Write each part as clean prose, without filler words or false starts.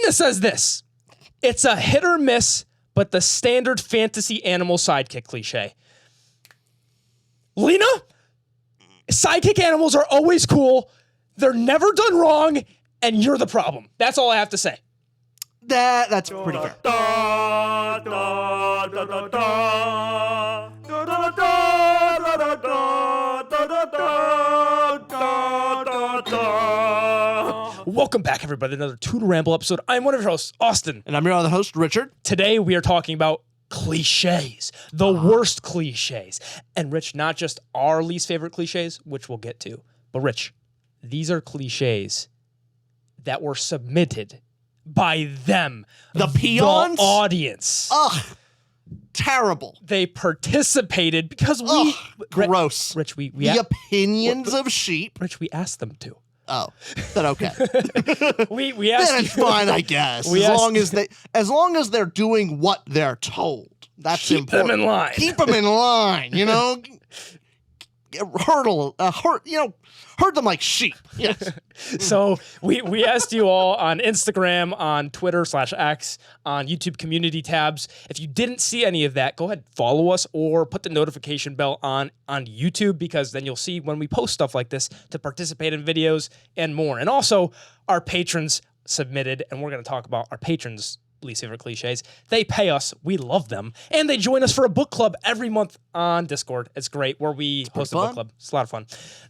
Lena says this. It's a hit or miss, but the standard fantasy animal sidekick cliche. Lena, sidekick animals are always cool. They're never done wrong, and you're the problem. That's all I have to say. That's pretty fair. Welcome back, everybody, to another Tutor Ramble episode. I'm one of your hosts, Austin. And I'm your other host, Richard. Today, we are talking about cliches, the worst cliches. And Rich, not just our least favorite cliches, which we'll get to, but Rich, these are cliches that were submitted by them. The peons? The audience. Ugh. Terrible. They participated because we... Gross. Rich, the opinions of sheep. Rich, we asked them to. Oh, then okay. we asked then it's fine, I guess. As long as they're doing what they're told. That's Keep important. them in line. Keep them in line, you know? Herd them like sheep. Yes. So we asked you all on Instagram, on Twitter /X, on YouTube community tabs. If you didn't see any of that, go ahead, follow us or put the notification bell on YouTube, because then you'll see when we post stuff like this to participate in videos and more. And also, our patrons submitted, and we're going to talk about our patrons' least favorite cliches. They pay us. We love them. And they join us for a book club every month on Discord. It's great, where we host a book club. It's a lot of fun.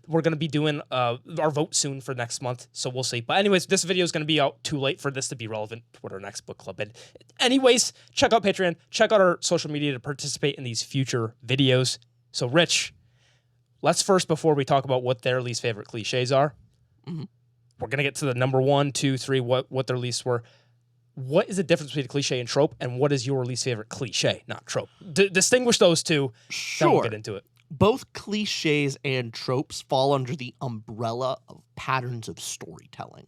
We're going to be doing our vote soon for next month, so we'll see. But anyways, this video is going to be out too late for this to be relevant toward our next book club. And anyways, check out Patreon. Check out our social media to participate in these future videos. So Rich, let's first, before we talk about what their least favorite cliches are, we're going to get to the number 1, 2, 3, what their least were. What is the difference between a cliche and trope, and what is your least favorite cliche, not trope? Distinguish those two, then we'll get into it. Both cliches and tropes fall under the umbrella of patterns of storytelling.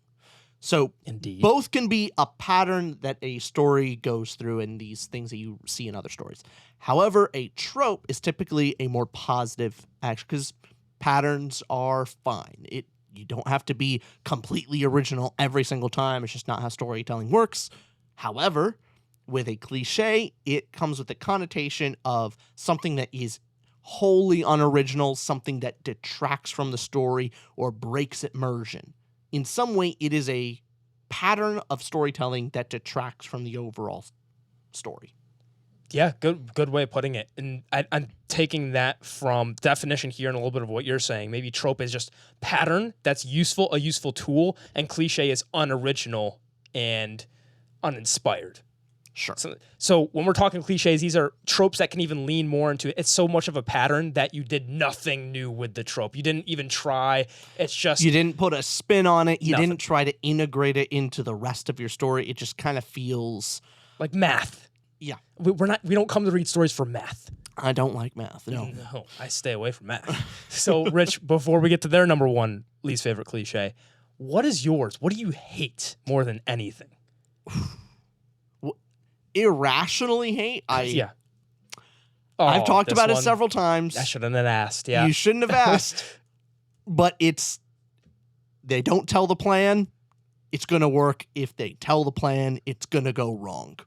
So Indeed. Both can be a pattern that a story goes through in these things that you see in other stories. However, a trope is typically a more positive action because patterns are fine. You don't have to be completely original every single time. It's just not how storytelling works. However, with a cliche, it comes with the connotation of something that is wholly unoriginal, something that detracts from the story or breaks immersion. In some way, it is a pattern of storytelling that detracts from the overall story. Yeah, good way of putting it. And I'm taking that from definition here and a little bit of what you're saying. Maybe trope is just pattern that's useful, a useful tool, and cliche is unoriginal and uninspired. Sure. So when we're talking cliches, these are tropes that can even lean more into it. It's so much of a pattern that you did nothing new with the trope. You didn't even try. It's just... You didn't put a spin on it. You didn't try to integrate it into the rest of your story. It just kind of feels... like math. Yeah. We don't come to read stories for math. I don't like math. No, I stay away from math. So, Rich, before we get to their number 1 least favorite cliche, what is yours? What do you hate more than anything? Irrationally hate? Yeah. I've talked about it several times. I shouldn't have asked, yeah. You shouldn't have asked. But they don't tell the plan, it's going to work. If they tell the plan, it's going to go wrong.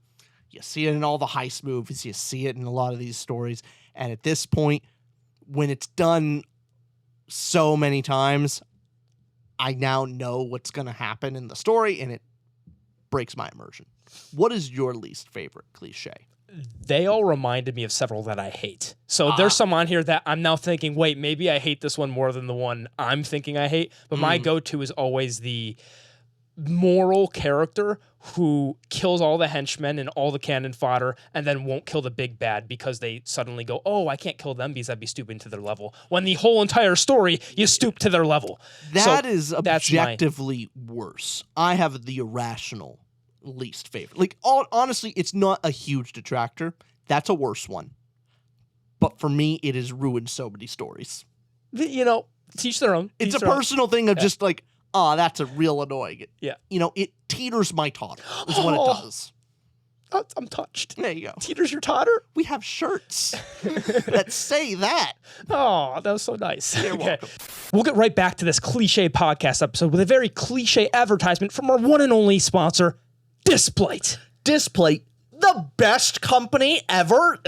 You see it in all the heist movies. You see it in a lot of these stories. And at this point, when it's done so many times, I now know what's going to happen in the story, and it breaks my immersion. What is your least favorite cliche? They all reminded me of several that I hate. So there's some on here that I'm now thinking, wait, maybe I hate this one more than the one I'm thinking I hate. But my go-to is always the moral character who kills all the henchmen and all the cannon fodder and then won't kill the big bad because they suddenly go, oh, I can't kill them because I'd be stooping to their level. When the whole entire story, you stoop to their level. That is objectively worse. I have the irrational least favorite. Like, honestly, it's not a huge detractor. That's a worse one. But for me, it has ruined so many stories. You know, teach their own. It's a personal thing of just like, oh, that's a real annoying. Yeah. You know, it teeters my totter is what it does. I'm touched. There you go. Teeters your totter? We have shirts that say that. Oh, that was so nice. You're welcome. We'll get right back to this cliche podcast episode with a very cliche advertisement from our one and only sponsor, Displate. Displate, the best company ever.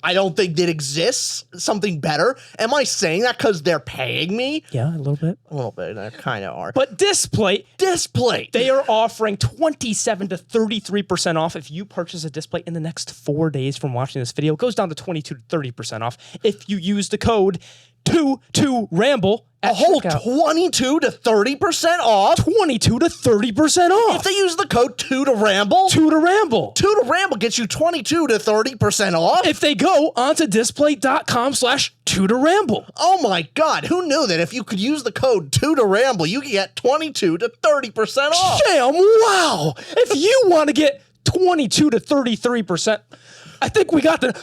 I don't think it exists. Something better. Am I saying that because they're paying me? Yeah, a little bit. A little bit. I kind of are. But Displate, Displate. they are offering 27 to 33% off if you purchase a Displate in the next 4 days from watching this video. It goes down to 22 to 30% off if you use the code 22Ramble at a whole checkout. 22 to 30% off. 22 to 30% off. If they use the code 2 to Ramble, 2 to Ramble. 2 to Ramble gets you 22 to 30% off. If they go onto displate.com/2 to Ramble. Oh my God, who knew that if you could use the code 2 to Ramble, you could get 22 to 30% off? Damn, wow. If you want to get 22 to 33%, I think we got the...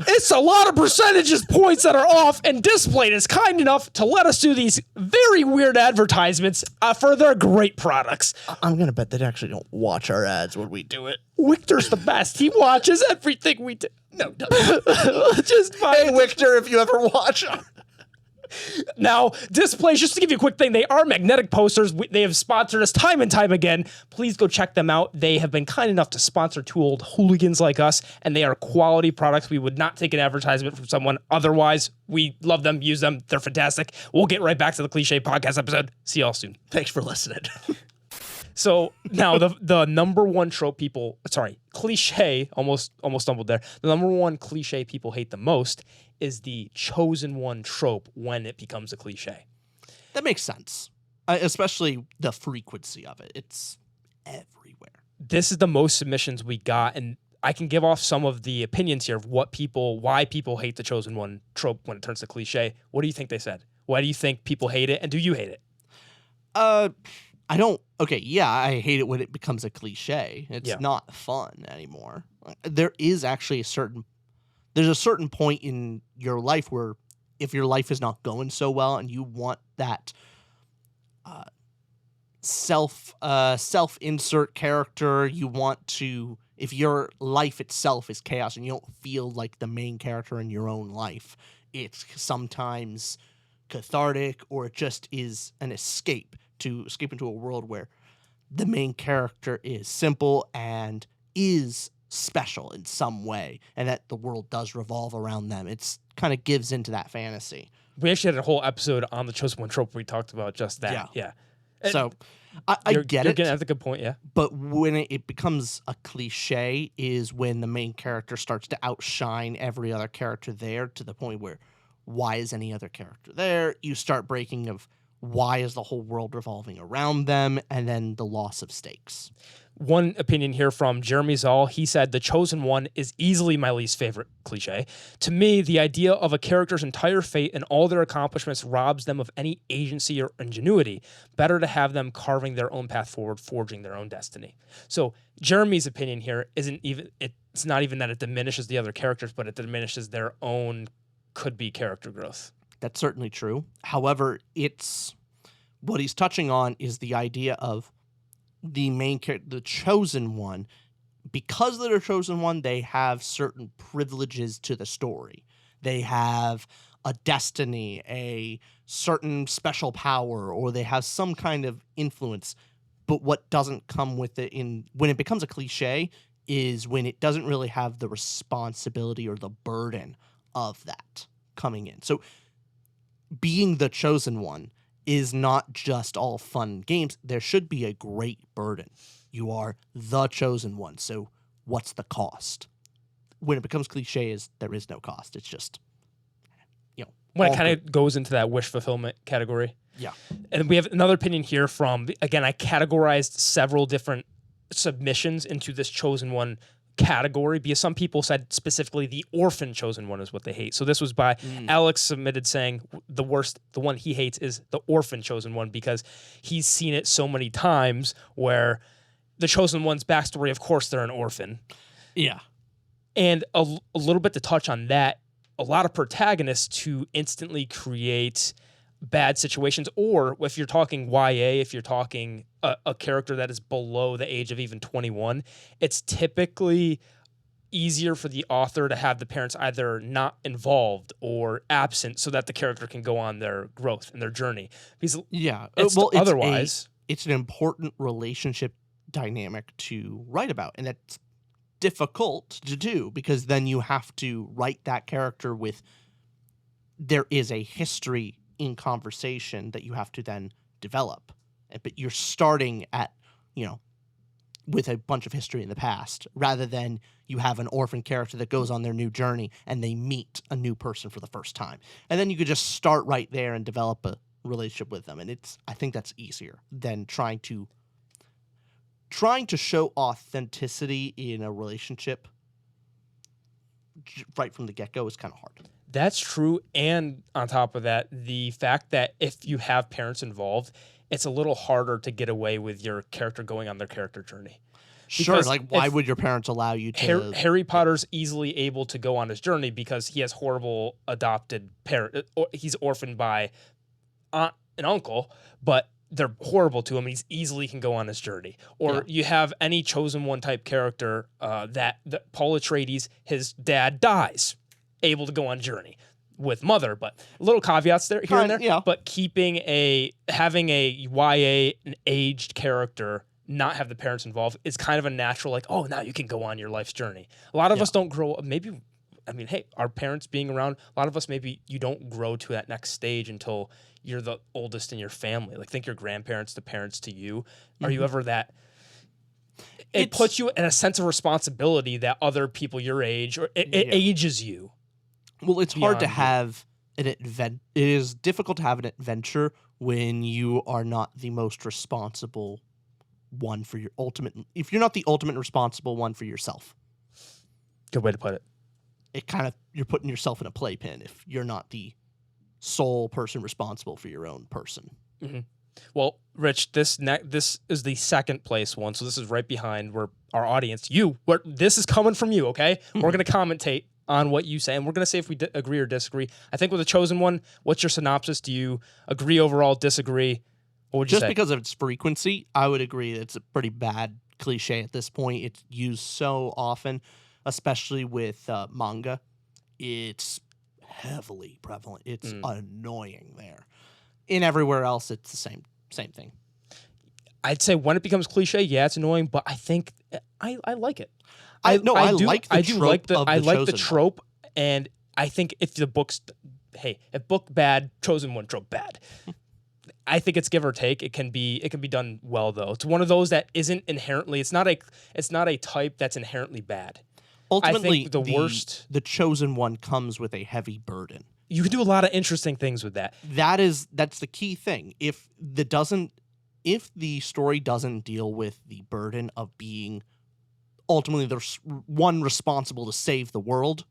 It's a lot of percentages points that are off, and Displate is kind enough to let us do these very weird advertisements for their great products. I'm going to bet they actually don't watch our ads when we do it. Victor's the best. He watches everything we do. No, no. Just fine. Hey, Victor, if you ever watch. Now, Displays, just to give you a quick thing, they are magnetic posters. They have sponsored us time and time again. Please go check them out. They have been kind enough to sponsor two old hooligans like us, and they are quality products. We would not take an advertisement from someone otherwise. We love them, use them. They're fantastic. We'll get right back to the Cliche podcast episode. See y'all soon. Thanks for listening. So now the number one trope cliche, almost stumbled there. The number one cliche people hate the most is the chosen one trope when it becomes a cliche. That makes sense. Especially the frequency of it. It's everywhere. This is the most submissions we got, and I can give off some of the opinions here of why people hate the chosen one trope when it turns to cliche. What do you think they said? Why do you think people hate it, and do you hate it? I don't. Okay, yeah, I hate it when it becomes a cliche. It's not fun anymore. There is actually there's a certain point in your life where if your life is not going so well and you want that self-insert character, you want to, if your life itself is chaos and you don't feel like the main character in your own life, it's sometimes cathartic, or it just is an escape into a world where the main character is simple and is special in some way, and that the world does revolve around them. It's kind of gives into that fantasy. We actually had a whole episode on the chosen one trope where we talked about just that. Yeah. So I get it. You're getting at the good point, yeah. But when it becomes a cliche is when the main character starts to outshine every other character there, to the point where why is any other character there? You start breaking of why is the whole world revolving around them, and then the loss of stakes. One opinion here from Jeremy Zoll. He said, the chosen one is easily my least favorite cliche. To me, the idea of a character's entire fate and all their accomplishments robs them of any agency or ingenuity. Better to have them carving their own path forward, forging their own destiny. So Jeremy's opinion here it's not even that it diminishes the other characters, but it diminishes their own could-be character growth. That's certainly true. However, what he's touching on is the idea of the main character, the chosen one. Because they're the chosen one, they have certain privileges to the story. They have a destiny, a certain special power, or they have some kind of influence. But what doesn't come with it when it becomes a cliche is when it doesn't really have the responsibility or the burden of that coming in. So being the chosen one is not just all fun games. There should be a great burden. You are the chosen one, so what's the cost? When it becomes cliche, there is no cost. It's just, when it kind of goes into that wish fulfillment category. Yeah. And we have another opinion here from, again, I categorized several different submissions into this chosen one category because some people said specifically the orphan chosen one is what they hate. So this was by Alex submitted saying the one he hates is the orphan chosen one because he's seen it so many times where the chosen one's backstory, of course, they're an orphan. Yeah. And a little bit to touch on that, a lot of protagonists to instantly create bad situations, or if you're talking YA, if you're talking a character that is below the age of even 21, it's typically easier for the author to have the parents either not involved or absent so that the character can go on their growth and their journey. Because yeah, otherwise... It's an important relationship dynamic to write about, and it's difficult to do because then you have to write that character with there is a history in conversation that you have to then develop, but you're starting at with a bunch of history in the past rather than you have an orphan character that goes on their new journey and they meet a new person for the first time, and then you could just start right there and develop a relationship with them. And I think that's easier than trying to show authenticity in a relationship right from the get-go is kind of hard. That's true. And on top of that, the fact that if you have parents involved, it's a little harder to get away with your character going on their character journey. Sure, Because like why would your parents allow you to... Harry Potter's easily able to go on his journey because he has horrible adopted parent. He's orphaned by aunt and uncle, but they're horrible to him. He easily can go on his journey. Or you have any chosen one type character that Paul Atreides, his dad dies, able to go on journey with mother, but little caveats there here and there. Yeah. But having a YA, an aged character, not have the parents involved is kind of a natural, like, oh, now you can go on your life's journey. A lot of us don't grow up. Maybe, I mean, hey, our parents being around, a lot of us, maybe you don't grow to that next stage until you're the oldest in your family. Like, think your grandparents, the parents to you. Are you ever that? It puts you in a sense of responsibility that other people your age, or it ages you. Well, it's hard to have an adventure. It is difficult to have an adventure when you are not the most responsible one for your ultimate. If you're not the ultimate responsible one for yourself. Good way to put it. You're putting yourself in a playpen if you're not the sole person responsible for your own person. Mm-hmm. Well, Rich, this is the second place one, so this is right behind where our audience, this is coming from you, okay? We're going to commentate on what you say, and we're going to say if we agree or disagree. I think with the chosen one, what's your synopsis? Do you agree overall, disagree? What would you say? Just because of its frequency, I would agree that it's a pretty bad cliche at this point. It's used so often, especially with manga. It's heavily prevalent. It's annoying there. In everywhere else, it's the same thing. I'd say when it becomes cliche, it's annoying, but I think I like it. I like the trope, and I think if book bad, chosen one trope bad. I think it's give or take. It can be done well though. It's one of those that isn't inherently. It's not a type that's inherently bad. Ultimately, I think the chosen one comes with a heavy burden. You can do a lot of interesting things with that. That's the key thing. If the story doesn't deal with the burden of being ultimately the one responsible to save the world,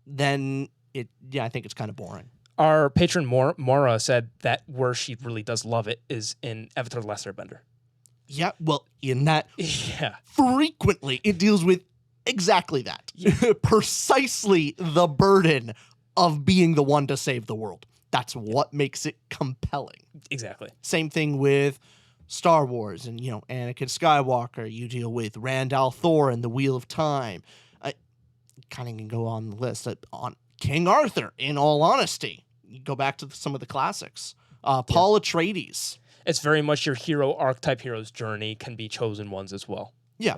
then I think it's kind of boring. Our patron Mora said that where she really does love it is in Avatar: The Last Airbender. Yeah, well, in that frequently it deals with exactly that. Precisely the burden of being the one to save the world. That's what makes it compelling. Exactly. Same thing with Star Wars and, Anakin Skywalker. You deal with Rand Althor and the Wheel of Time. Kind of can go on the list. On King Arthur, in all honesty. You go back to some of the classics. Paul Atreides. It's very much your hero archetype hero's journey can be chosen ones as well. Yeah.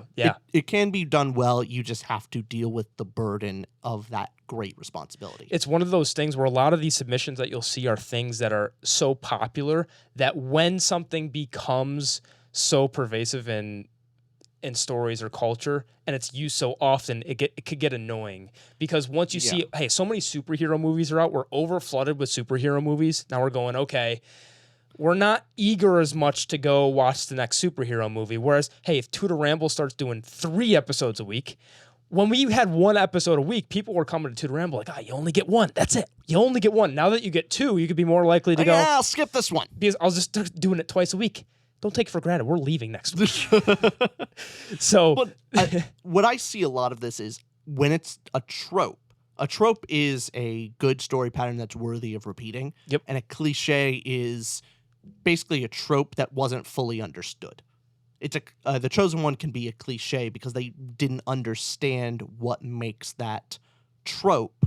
It can be done well. You just have to deal with the burden of that great responsibility. It's one of those things where a lot of these submissions that you'll see are things that are so popular that when something becomes so pervasive in stories or culture and it's used so often, it could get annoying. Because once you see, hey, so many superhero movies are out, we're over flooded with superhero movies. Now we're going, okay, we're not eager as much to go watch the next superhero movie. Whereas, hey, if Tutor Ramble starts doing 3 episodes a week, when we had 1 episode a week, people were coming to Tutor Ramble like, you only get 1. That's it. You only get 1. Now that you get 2, you could be more likely to go. Yeah, I'll skip this one. Because I'll just start doing it twice a week. Don't take it for granted. We're leaving next week. So, what I see a lot of this is when it's a trope. A trope is a good story pattern that's worthy of repeating. Yep. And a cliche is basically a trope that wasn't fully understood. It's the chosen one can be a cliche because they didn't understand what makes that trope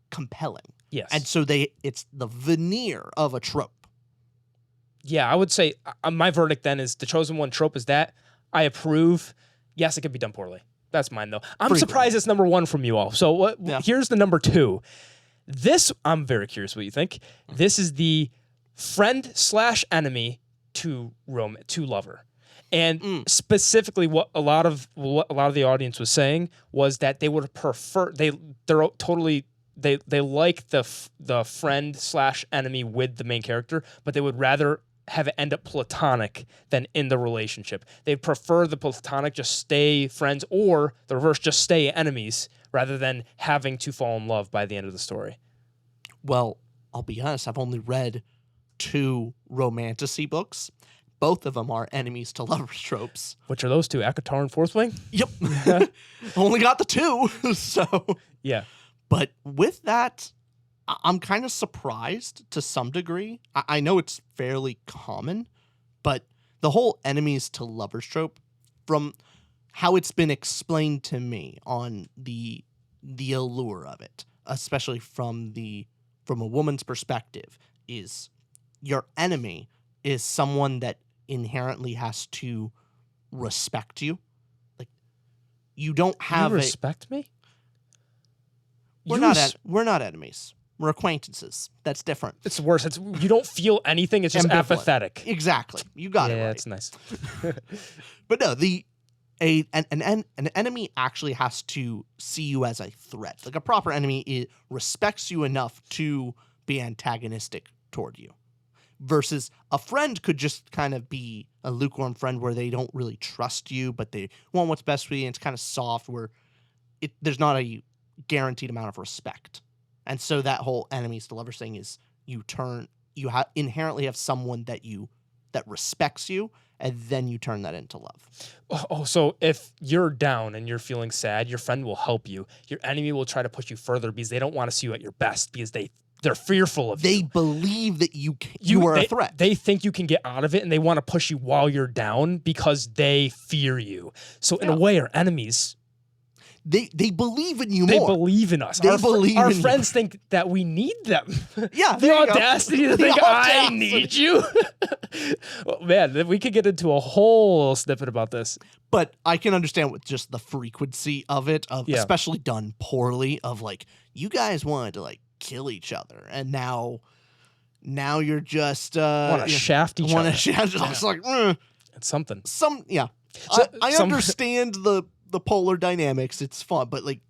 compelling. Yes. And so it's the veneer of a trope. Yeah, I would say my verdict then is the chosen one trope is that I approve. Yes, it could be done poorly. That's mine, though. I'm Frequently. surprised it's number 1 from you all. So here's the number 2. This, I'm very curious what you think. This is the friend/enemy to lover. And specifically, what a lot of the audience was saying was that they would prefer they like the friend/enemy with the main character, but they would rather have it end up platonic than in the relationship. They prefer the platonic just stay friends, or the reverse, just stay enemies, rather than having to fall in love by the end of the story. Well, I'll be honest, I've only read 2 romantasy books. Both of them are enemies to lovers tropes. Which are those 2, Akatar and Fourth Wing? Yep. Only got the 2, so... Yeah. But with that, I'm kind of surprised to some degree. I know it's fairly common, but the whole enemies to lovers trope, from how it's been explained to me on the allure of it, especially from a woman's perspective, is your enemy is someone that inherently has to respect you. Like, you don't have you respect me? We're not enemies. We're acquaintances. That's different. It's worse. You don't feel anything. It's just Ambivalent. apathetic. Exactly. You got it right. Yeah, that's nice. But no, an enemy actually has to see you as a threat. Like, a proper enemy respects you enough to be antagonistic toward you. Versus a friend could just kind of be a lukewarm friend where they don't really trust you, but they want what's best for you, and it's kind of soft where there's not a guaranteed amount of respect. And so that whole enemies to lovers thing is you inherently have someone that respects you, and then you turn that into love. Oh, so if you're down and you're feeling sad, your friend will help you. Your enemy will try to push you further because they don't want to see you at your best, because they're fearful of you. They believe that you are a threat. They think you can get out of it, and they want to push you while you're down because they fear you. So in a way, our enemies... They believe in you more. They believe in us. Our friends think that we need them. Yeah. The audacity to think I need you. Well, man, we could get into a whole snippet about this. But I can understand with just the frequency of it, especially done poorly, of like, you guys wanted to like kill each other, and now you're just want to shaft each other. It's like, it's something. I understand the polar dynamics. It's fun, but like,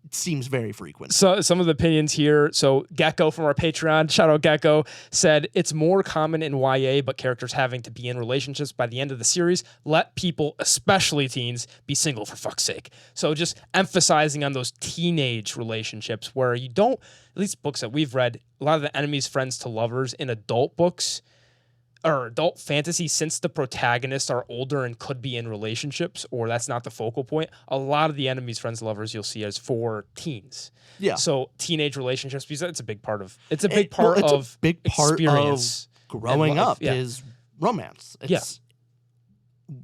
it seems very frequent. So some of the opinions here. So Gecko from our Patreon, shout out Gecko, said it's more common in YA, but characters having to be in relationships by the end of the series. Let people, especially teens, be single for fuck's sake. So just emphasizing on those teenage relationships where you don't, at least books that we've read, a lot of the enemies, friends to lovers in adult books or adult fantasy, since the protagonists are older and could be in relationships, or that's not the focal point, a lot of the enemies, friends, lovers you'll see as for teens. Yeah. So teenage relationships, because it's a big part of experience of growing up is romance.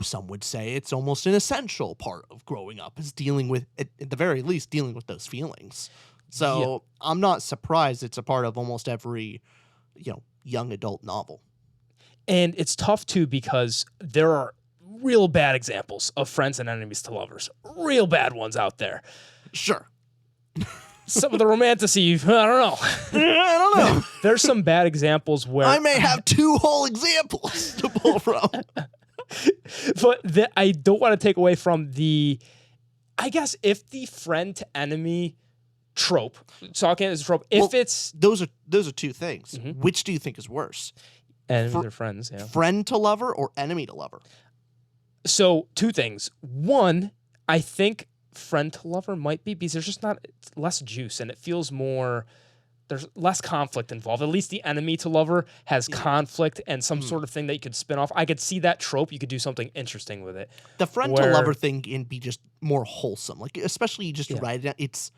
Some would say it's almost an essential part of growing up, is dealing with, at the very least, dealing with those feelings. So I'm not surprised it's a part of almost every, young adult novel. And it's tough, too, because there are real bad examples of friends and enemies to lovers. Real bad ones out there. Sure. Some of the romantasy, I don't know. There's some bad examples where... I may have 2 whole examples to pull from. But I don't want to take away from I guess if the friend-to-enemy trope, talking as a trope, it's... Those are 2 things. Mm-hmm. Which do you think is worse? Enemies or friends, yeah. Friend to lover or enemy to lover? So 2 things. One, I think friend to lover might be because there's just less juice, and it feels more, there's less conflict involved. At least the enemy to lover has conflict and some sort of thing that you could spin off. I could see that trope. You could do something interesting with it. The friend to lover thing can be just more wholesome. Like, especially you just write it down. It's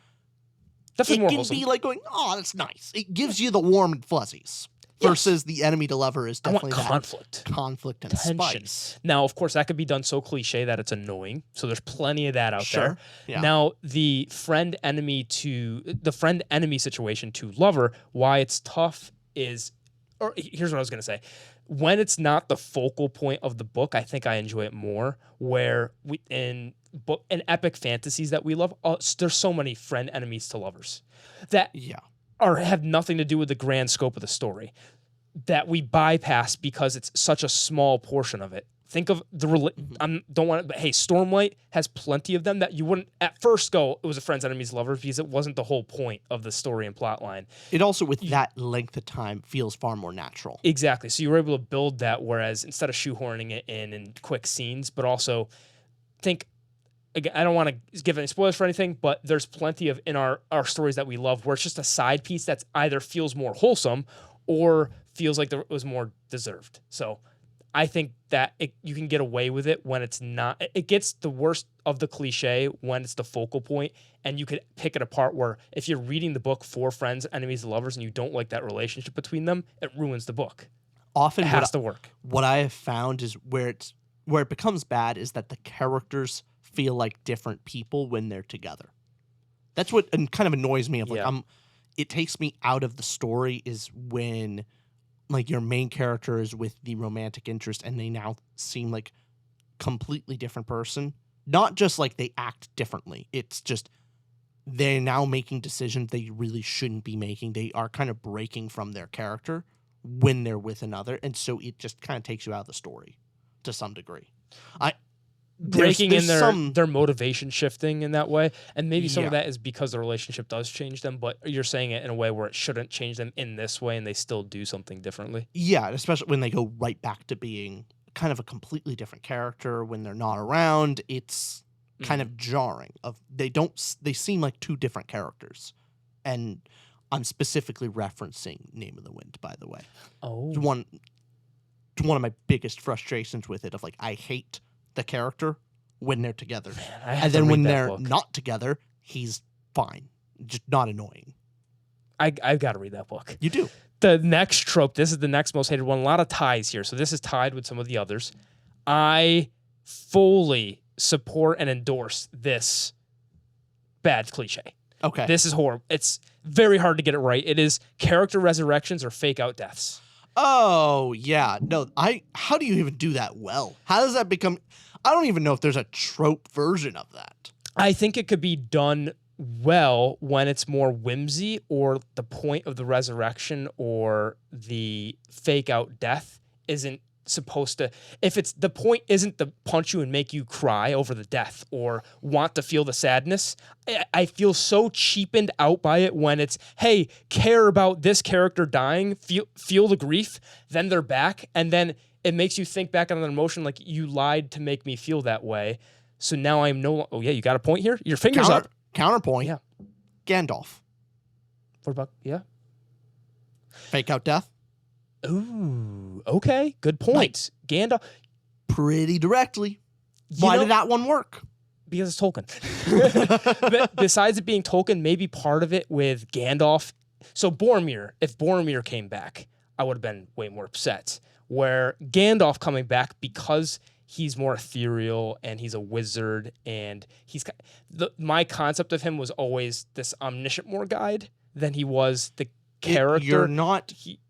definitely more wholesome. It can be like going, oh, that's nice. It gives you the warm and fuzzies. Versus the enemy to lover is definitely conflict and tension. Spice. Now, of course, that could be done so cliche that it's annoying. So there's plenty of that out there. Yeah. Now, the friend enemy situation to lover, why it's tough is or here's what I was going to say. When it's not the focal point of the book, I think I enjoy it more. Where in epic fantasies that we love, there's so many friend enemies to lovers that have nothing to do with the grand scope of the story that we bypass because it's such a small portion of it. Think of but hey, Stormlight has plenty of them that you wouldn't at first go, it was a friends, enemies, lovers, because it wasn't the whole point of the story and plot line. It also, with that length of time, feels far more natural. Exactly. So you were able to build that, whereas instead of shoehorning it in quick scenes, but also think, again, I don't want to give any spoilers for anything, but there's plenty of in our stories that we love where it's just a side piece that's either feels more wholesome or feels like it was more deserved. So I think that you can get away with it when it's not. It gets the worst of the cliche when it's the focal point, and you could pick it apart where if you're reading the book for friends, enemies, and lovers, and you don't like that relationship between them, it ruins the book. Often it has to work. What I have found is where it becomes bad is that the characters feel like different people when they're together. That's what kind of annoys me. It takes me out of the story is when like your main character is with the romantic interest and they now seem like completely different person. Not just like they act differently. It's just they're now making decisions they really shouldn't be making. They are kind of breaking from their character when they're with another. And so it just kind of takes you out of the story to some degree. Breaking in their motivation shifting in that way. And maybe some of that is because the relationship does change them, but you're saying it in a way where it shouldn't change them in this way and they still do something differently. Yeah, especially when they go right back to being kind of a completely different character when they're not around. It's kind of jarring. They seem like two different characters. And I'm specifically referencing Name of the Wind, by the way. Oh. It's one of my biggest frustrations with it of like I hate the character when they're together. Man, and then when they're not together, he's fine. Just not annoying. I've got to read that book. You do. The next trope, this is the next most hated one. A lot of ties here. So this is tied with some of the others. I fully support and endorse this bad cliche. Okay. This is horrible. It's very hard to get it right. It is character resurrections or fake out deaths. Oh, yeah. No, how do you even do that well? How does that become... I don't even know if there's a trope version of that. I think it could be done well when it's more whimsy or the point of the resurrection or the fake out death isn't supposed to... If it's the point isn't to punch you and make you cry over the death or want to feel the sadness, I feel so cheapened out by it when it's, hey, care about this character dying, feel the grief, then they're back, and then it makes you think back on an emotion like you lied to make me feel that way. So now I'm no... Oh, yeah, you got a point here? Your finger's up. Counterpoint. Yeah. Gandalf. What about... Yeah. Fake out death. Ooh, okay. Good point. Gandalf. Pretty directly. Why did that one work? Because it's Tolkien. But besides it being Tolkien, maybe part of it with Gandalf. So Boromir, if Boromir came back, I would have been way more upset. Where Gandalf coming back because he's more ethereal and he's a wizard and my concept of him was always this omniscient more guide than he was the character.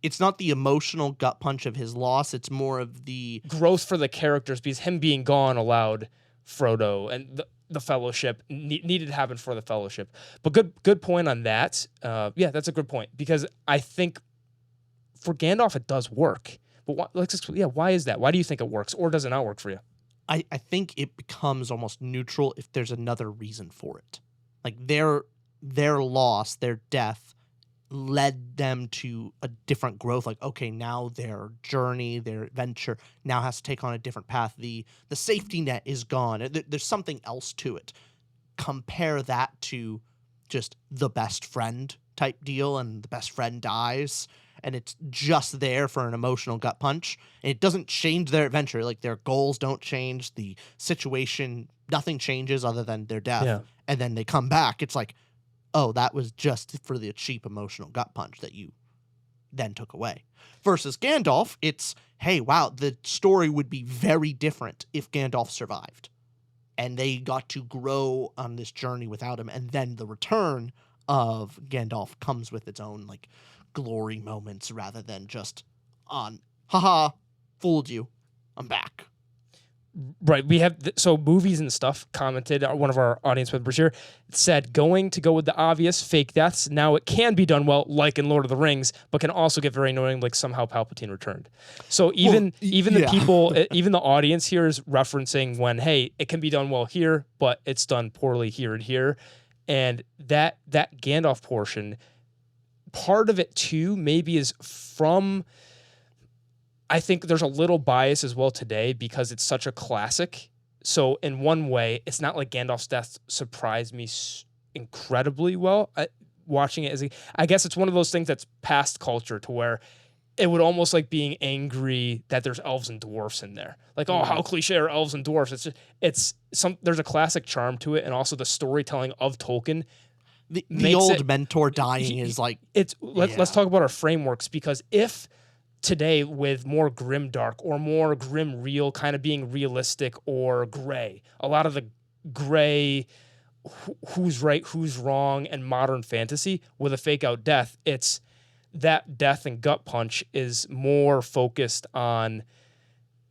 It's not the emotional gut punch of his loss. It's more of the growth for the characters because him being gone allowed Frodo and the Fellowship needed to happen for the Fellowship. But good point on that. Yeah, that's a good point because I think for Gandalf it does work. But why is that? Why do you think it works, or does it not work for you? I think it becomes almost neutral if there's another reason for it. Like their loss, their death, led them to a different growth. Like, okay, now their journey, their adventure now has to take on a different path. The safety net is gone. There's something else to it. Compare that to just the best friend type deal, and the best friend dies, and it's just there for an emotional gut punch. And it doesn't change their adventure. Like, their goals don't change. The situation, nothing changes other than their death. Yeah. And then they come back. It's like, oh, that was just for the cheap emotional gut punch that you then took away. Versus Gandalf, it's, hey, wow, the story would be very different if Gandalf survived. And they got to grow on this journey without him. And then the return of Gandalf comes with its own, like, glory moments rather than just on, haha, fooled you, I'm back. Right. We have so movies and stuff commented. One of our audience members here said going to go with the obvious fake deaths. Now it can be done well, like in Lord of the Rings, but can also get very annoying, like somehow Palpatine returned. So even the people, even the audience here is referencing when, hey, it can be done well here, but it's done poorly here and here, and that Gandalf portion, part of it too, maybe is from. I think there's a little bias as well today because it's such a classic. So in one way, it's not like Gandalf's death surprised me incredibly well. Watching it I guess it's one of those things that's past culture to where it would almost like being angry that there's elves and dwarfs in there. Like, oh, how cliche are elves and dwarfs? There's a classic charm to it, and also the storytelling of Tolkien. The old mentor dying is like let's talk about our frameworks, because if today with more grim dark or more grim real kind of being realistic or gray, a lot of the gray who's right, who's wrong, and modern fantasy with a fake out death, it's that death and gut punch is more focused on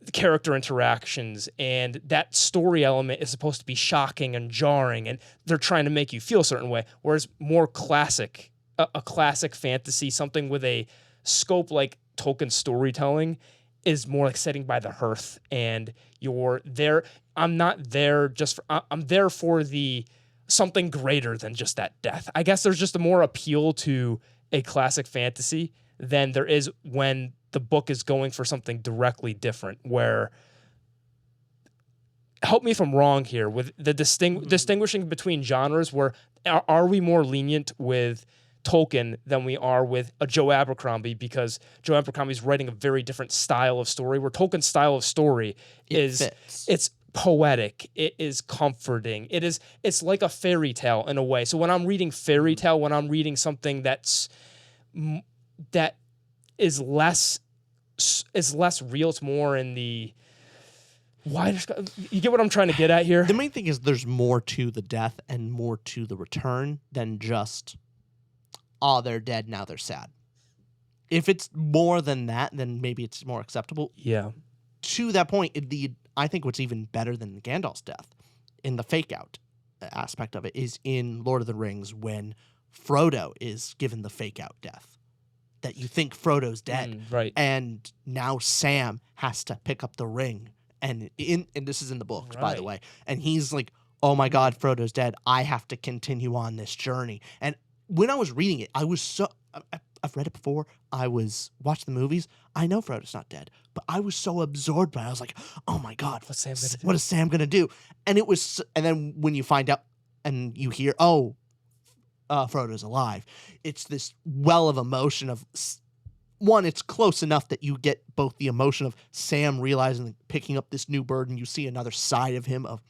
the character interactions, and that story element is supposed to be shocking and jarring, and they're trying to make you feel a certain way. Whereas more classic, a classic fantasy, something with a scope like Tolkien storytelling, is more like sitting by the hearth, and you're there. I'm not there just for, I'm there for the something greater than just that death. I guess there's just a more appeal to a classic fantasy than there is when the book is going for something directly different, where, help me if I'm wrong here, with the distinguishing between genres, where are we more lenient with Tolkien than we are with a Joe Abercrombie, because Joe Abercrombie's writing a very different style of story, where Tolkien's style of story it's poetic, it is comforting, it's like a fairy tale in a way. So when I'm reading fairy tale, when I'm reading something that is less real, it's more in the wider. You get what I'm trying to get at here? The main thing is there's more to the death and more to the return than just, oh, they're dead, now they're sad. If it's more than that, then maybe it's more acceptable. Yeah. To that point, I think what's even better than Gandalf's death in the fake out aspect of it is in Lord of the Rings, when Frodo is given the fake out death. That you think Frodo's dead. Right. And now Sam has to pick up the ring. And this is in the books, by the way. And he's like, oh my God, Frodo's dead. I have to continue on this journey. And when I was reading it, I was so... I've read it before. I was watching the movies. I know Frodo's not dead, but I was so absorbed by it. I was like, oh my God, what is Sam going to do? And then when you find out and you hear, Frodo's alive, it's this well of emotion of... One, it's close enough that you get both the emotion of Sam realizing picking up this new burden. You see another side of him of,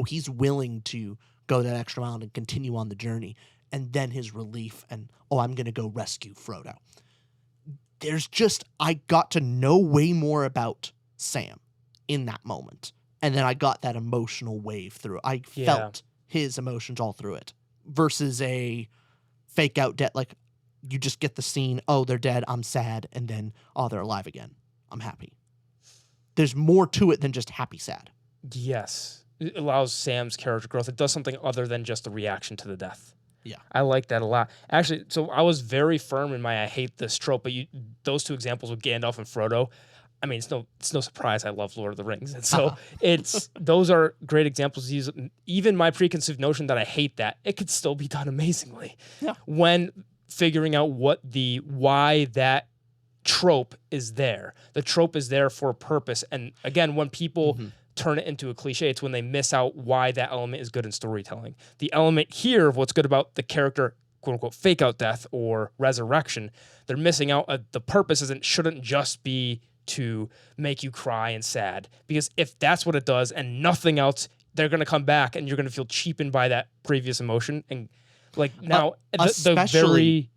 he's willing to go that extra mile and continue on the journey. And then his relief and, I'm going to go rescue Frodo. I got to know way more about Sam in that moment. And then I got that emotional wave through. I felt his emotions all through it. Versus a fake out death, like you just get the scene, they're dead, I'm sad, and then, they're alive again, I'm happy. There's more to it than just happy, sad. Yes. It allows Sam's character growth. It does something other than just a reaction to the death. Yeah. I like that a lot. Actually, so I was very firm in my I hate this trope, but those two examples with Gandalf and Frodo, I mean, it's no surprise I love Lord of the Rings. And so those are great examples to use. Even my preconceived notion that I hate that, it could still be done amazingly. Yeah. When figuring out why that trope is there. The trope is there for a purpose. And again, when people turn it into a cliche, it's when they miss out why that element is good in storytelling. The element here of what's good about the character, quote unquote, fake out death or resurrection, they're missing out. The purpose shouldn't just be to make you cry and sad, because if that's what it does and nothing else, they're going to come back and you're going to feel cheapened by that previous emotion. And like now,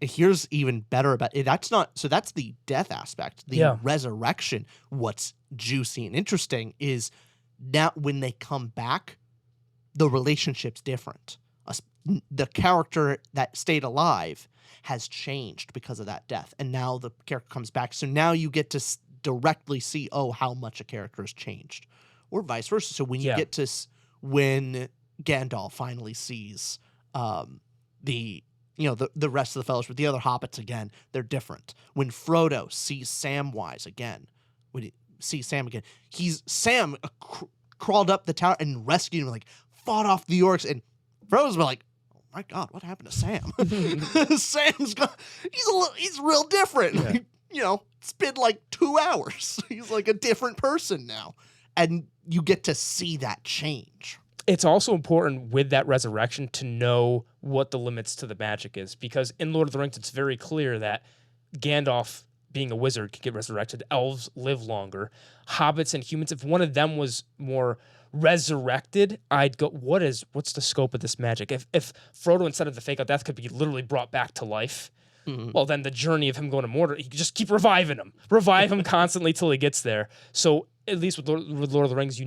here's even better about it. That's the death aspect. The resurrection, what's juicy and interesting is now when they come back, the relationship's different. the character that stayed alive has changed because of that death, and now the character comes back. So now you get to directly see, how much a character has changed, or vice versa. So when you get to when Gandalf finally sees the rest of the Fellowship, the other hobbits again, they're different. When Frodo sees Samwise again, when he sees Sam again, Sam crawled up the tower and rescued him, like fought off the orcs, and Frodo's been like, "Oh my God, what happened to Sam?" He's real different. Yeah. It's been like 2 hours. He's like a different person now, and you get to see that change. It's also important with that resurrection to know what the limits to the magic is, because in Lord of the Rings, it's very clear that Gandalf, being a wizard, can get resurrected. Elves live longer. Hobbits and humans, if one of them was more resurrected, I'd go, what's the scope of this magic? If Frodo, instead of the fake out death, could be literally brought back to life, well, then the journey of him going to Mordor, he could just keep revive him constantly till he gets there. So at least with Lord of the Rings,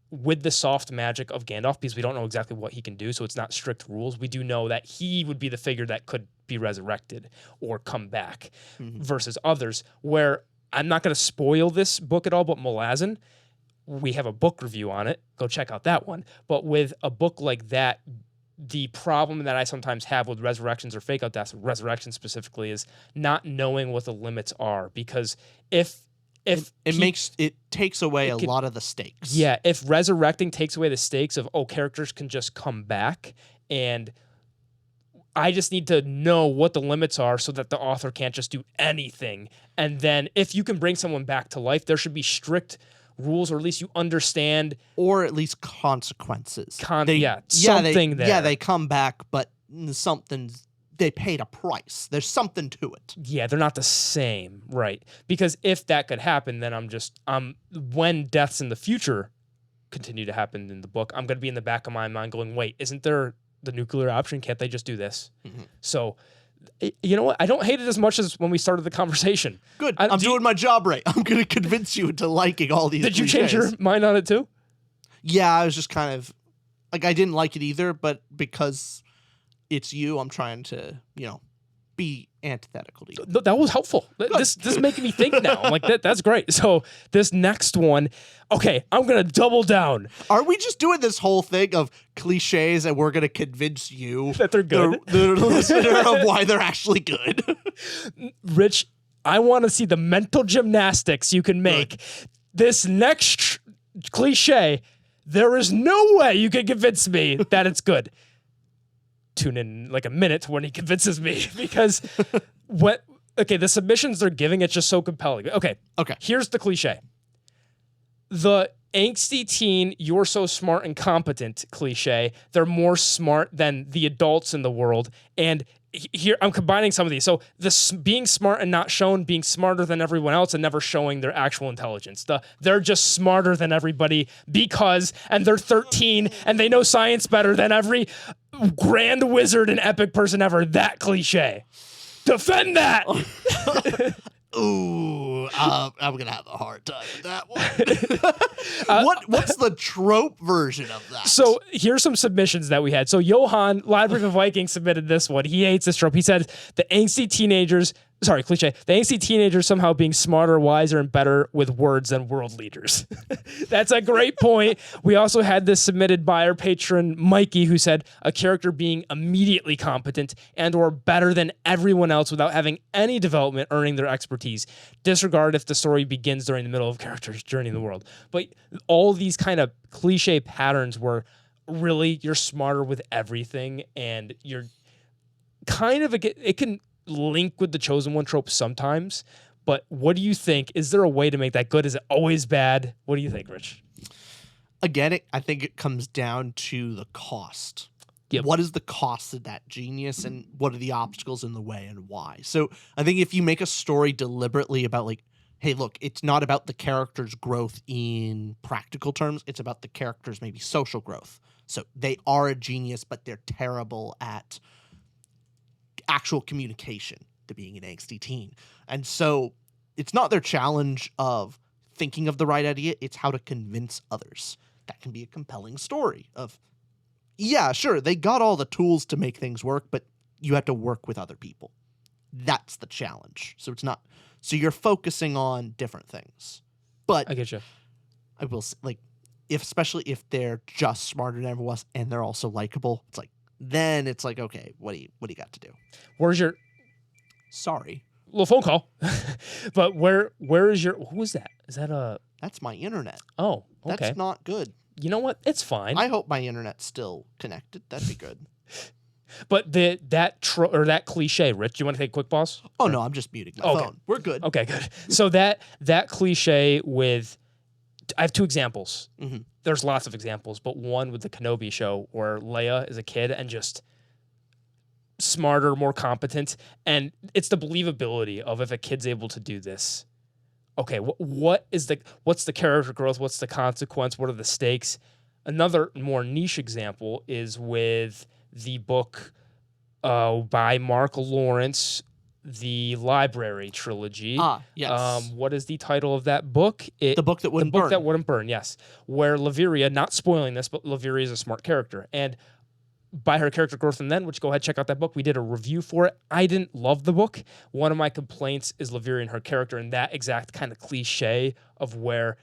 with the soft magic of Gandalf, because we don't know exactly what he can do, so it's not strict rules, we do know that he would be the figure that could be resurrected or come back versus others, where I'm not going to spoil this book at all, but Malazan, we have a book review on it. Go check out that one. But with a book like that, the problem that I sometimes have with resurrections or fake out deaths, resurrections specifically, is not knowing what the limits are, because it takes away a lot of the stakes. Yeah, if resurrecting takes away the stakes of, characters can just come back, and I just need to know what the limits are so that the author can't just do anything. And then if you can bring someone back to life, there should be strict rules, or at least you understand. Or at least consequences. Something there. Yeah, they come back, but they paid a price. There's something to it. Yeah, they're not the same, right? Because if that could happen, then when deaths in the future continue to happen in the book, I'm going to be in the back of my mind going, wait, isn't there the nuclear option? Can't they just do this? So, you know what? I don't hate it as much as when we started the conversation. Good. I'm doing my job right. I'm going to convince you into liking all these Did you change your mind on it too? Yeah, I was just kind of, I didn't like it either, but because it's you, I'm trying to, be antithetical to you. That was helpful. This is making me think now. I'm like, that's great. So this next one, okay, I'm going to double down. Are we just doing this whole thing of cliches and we're going to convince you that they're good, the listener, of why they're actually good? Rich, I want to see the mental gymnastics you can make. This next cliche, there is no way you can convince me that it's good. Tune in like a minute when he convinces me, because the submissions they're giving, it's just so compelling. Okay. Here's the cliche. The angsty teen, you're so smart and competent cliche. They're more smart than the adults in the world. And here I'm combining some of these. So this being smart and not shown, being smarter than everyone else and never showing their actual intelligence. They're just smarter than everybody and they're 13 and they know science better than every grand wizard and epic person ever. That cliche. Defend that. Ooh, I'm gonna have a hard time with that one. What's the trope version of that? So here's some submissions that we had. So Johan, Library of Vikings, submitted this one. He hates this trope. He said the angsty teenagers somehow being smarter, wiser, and better with words than world leaders. That's a great point. We also had this submitted by our patron Mikey, who said a character being immediately competent and or better than everyone else without having any development earning their expertise. Disregard if the story begins during the middle of character's journey in the world. But all these kind of cliche patterns where really you're smarter with everything, and you're kind of it can link with the chosen one trope sometimes. But what do you think? Is there a way to make that good? Is it always bad? What do you think, Rich? Again, I think it comes down to the cost. Yep. What is the cost of that genius, and what are the obstacles in the way, and why? So I think if you make a story deliberately about like, hey, look, it's not about the character's growth in practical terms. It's about the character's maybe social growth. So they are a genius, but they're terrible at actual communication, to being an angsty teen. And so it's not their challenge of thinking of the right idea. It's how to convince others. That can be a compelling story of, Yeah, sure. They got all the tools to make things work, but you have to work with other people. That's the challenge. So it's not. So you're focusing on different things. But I get you. I will like, especially if they're just smarter than everyone else and they're also likable, it's like then it's like, okay, what do you got to do? Where's your Sorry, little phone call? But where is your? Who is that? Is that a? that's my internet. Oh, okay. That's not good. You know what? It's fine. I hope my internet's still connected. That'd be good. But that cliche, Rich. Do you want to take a quick pause? Oh no, I'm just muting my phone. We're good. Okay, good. So that cliche with, I have two examples. Mm-hmm. There's lots of examples, but one with the Kenobi show where Leia is a kid and just smarter, more competent, and it's the believability of if a kid's able to do this. Okay, what's the character growth? What's the consequence? What are the stakes? Another more niche example is with the book by Mark Lawrence, the Library trilogy. Yes. What is the title of that book? The book that wouldn't burn. The book burn. that wouldn't burn, yes. Where Laviria, not spoiling this, but Laviria is a smart character. And by her character growth and then, which go ahead, check out that book. We did a review for it. I didn't love the book. One of my complaints is Laviria and her character and that exact kind of cliche of where,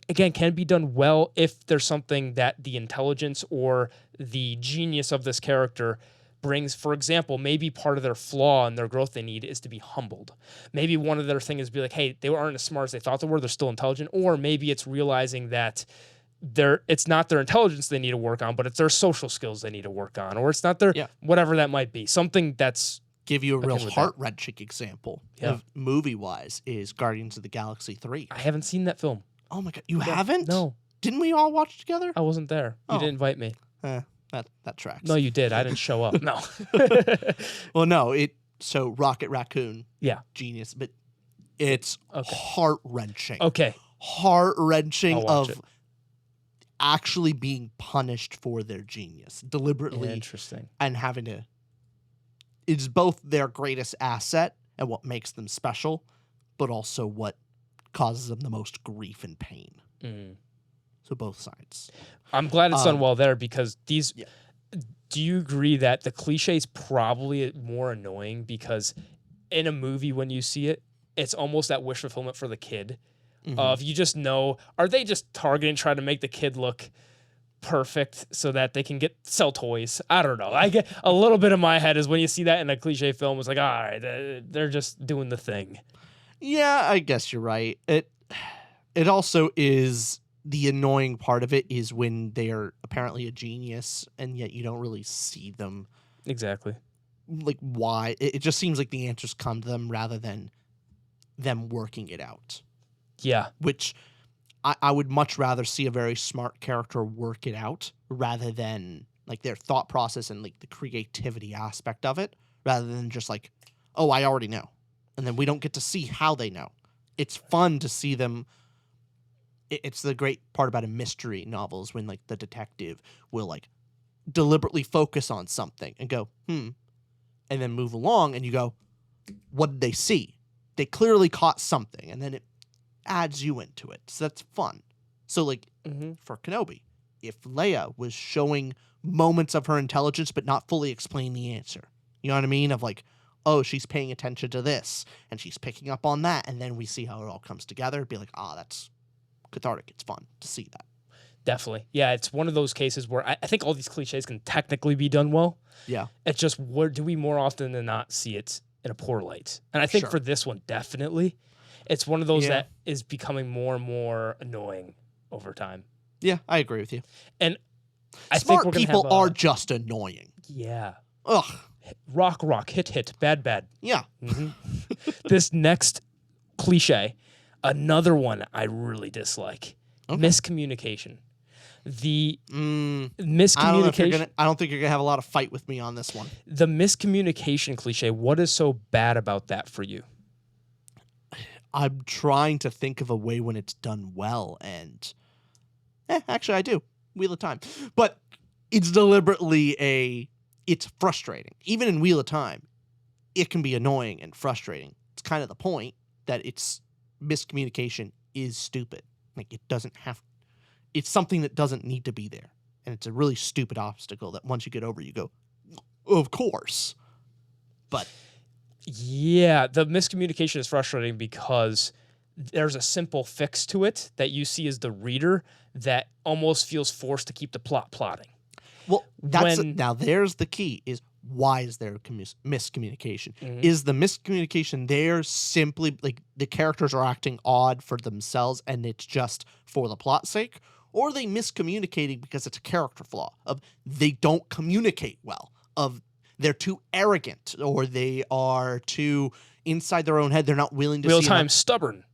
again, can be done well if there's something that the intelligence or the genius of this character brings. For example, maybe part of their flaw and their growth they need is to be humbled. Maybe one of their things is be like, hey, they aren't as smart as they thought they were. They're still intelligent. Or maybe it's realizing that it's not their intelligence they need to work on, but it's their social skills they need to work on. Or it's not their whatever that might be. Something that's give you a real heart-wrenching example of movie-wise is Guardians of the Galaxy 3. I haven't seen that film. Oh my god, you haven't? No. Didn't we all watch together? I wasn't there. You didn't invite me. That tracks. No, you did. I didn't show up. No. Well, no, so Rocket Raccoon. Yeah. Genius, but it's heart-wrenching. Okay. Heart-wrenching of it. Actually being punished for their genius deliberately. Interesting. And having to, it's both their greatest asset and what makes them special, but also what causes them the most grief and pain. So both sides. I'm glad it's done well there because these. Yeah. Do you agree that the cliche is probably more annoying because in a movie when you see it, it's almost that wish fulfillment for the kid. Of you just know, are they just targeting trying to make the kid look perfect so that they can sell toys? I don't know. I get a little bit in my head is when you see that in a cliche film, it's like, all right, they're just doing the thing. Yeah, I guess you're right. It also is the annoying part of it is when they're apparently a genius and yet you don't really see them. Exactly. Like why? It just seems like the answers come to them rather than them working it out. Yeah. Which I would much rather see a very smart character work it out rather than like their thought process and like the creativity aspect of it rather than just like, oh, I already know. And then we don't get to see how they know. It's fun to see them. It's the great part about a mystery novel is when like the detective will like deliberately focus on something and go, and then move along and you go, what did they see? They clearly caught something and then it adds you into it. So that's fun. So like for Kenobi, if Leia was showing moments of her intelligence but not fully explain the answer, you know what I mean? Of like, oh, she's paying attention to this and she's picking up on that. And then we see how it all comes together. It'd be like, that's cathartic. It's fun to see that. Definitely. Yeah, it's one of those cases where I think all these cliches can technically be done well. Yeah. It's just where do we more often than not see it in a poor light? And I think for this one, definitely. It's one of those that is becoming more and more annoying over time. Yeah, I agree with you. And I Smart think we're people are just annoying. Yeah. Ugh. Rock, hit, bad. Yeah. This next cliche, another one I really dislike. Okay. Miscommunication. The miscommunication. I don't think you're gonna have a lot of fight with me on this one. The miscommunication cliche. What is so bad about that for you? I'm trying to think of a way when it's done well, and actually I do. Wheel of Time. But it's deliberately it's frustrating. Even in Wheel of Time, it can be annoying and frustrating. It's kind of the point that it's miscommunication is stupid. Like it doesn't have, it's something that doesn't need to be there. And it's a really stupid obstacle that once you get over, you go, of course. But yeah, the miscommunication is frustrating because there's a simple fix to it that you see as the reader that almost feels forced to keep the plot plotting. well, now there's the key is why is there miscommunication? Is the miscommunication there simply like the characters are acting odd for themselves and it's just for the plot's sake? Or are they miscommunicating because it's a character flaw of they don't communicate well, of they're too arrogant or they are too inside their own head. They're not willing to Real-time stubborn.